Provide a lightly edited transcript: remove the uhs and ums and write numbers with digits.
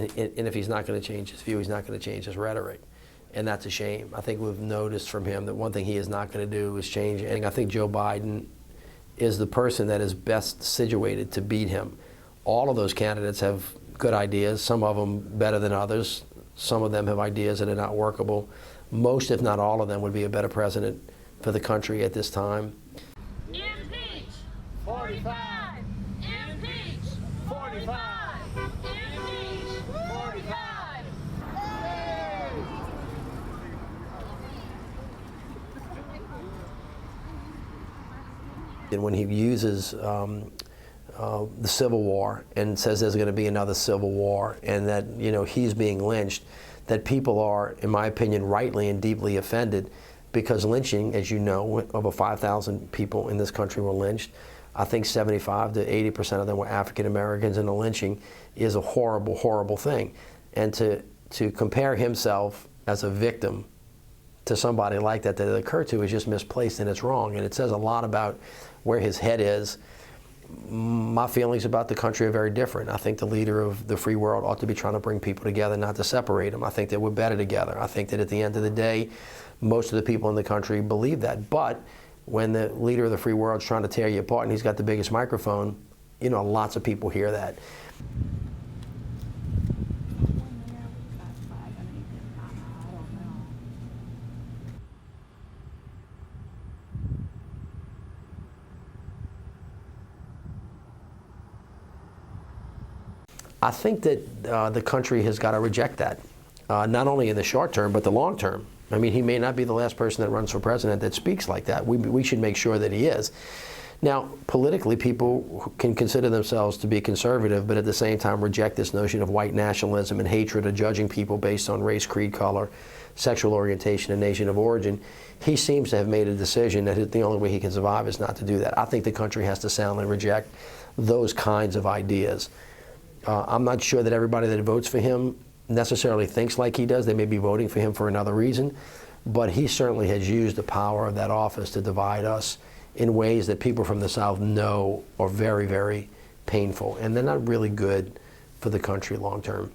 And if he's not going to change his view, he's not going to change his rhetoric. And that's a shame. I think we've noticed from him that one thing he is not going to do is change. And I think Joe Biden is the person that is best situated to beat him. All of those candidates have good ideas, some of them better than others. Some of them have ideas that are not workable. Most, if not all of them, would be a better president for the country at this time. Impeach! 45! Impeach! 45! Impeach! 45! And when he uses the Civil War and says there's going to be another Civil War and that, you know, he's being lynched, that people are, in my opinion, rightly and deeply offended, because lynching, as you know, over 5,000 people in this country were lynched. I think 75 to 80% of them were African Americans, and the lynching is a horrible, horrible thing. And to compare himself as a victim to somebody like that it occurred to is just misplaced, and it's wrong. And it says a lot about where his head is. My feelings about the country are very different. I think the leader of the free world ought to be trying to bring people together, not to separate them. I think that we're better together. I think that at the end of the day, most of the people in the country believe that. But when the leader of the free world is trying to tear you apart and he's got the biggest microphone, you know, lots of people hear that. I think that the country has got to reject that, not only in the short term, but the long term. I mean, he may not be the last person that runs for president that speaks like that. We should make sure that he is. Now, politically, people can consider themselves to be conservative, but at the same time reject this notion of white nationalism and hatred of judging people based on race, creed, color, sexual orientation, and nation of origin. He seems to have made a decision that the only way he can survive is not to do that. I think the country has to soundly reject those kinds of ideas. I'm not sure that everybody that votes for him necessarily thinks like he does. They may be voting for him for another reason, but he certainly has used the power of that office to divide us in ways that people from the South know are very, very painful, and they're not really good for the country long term.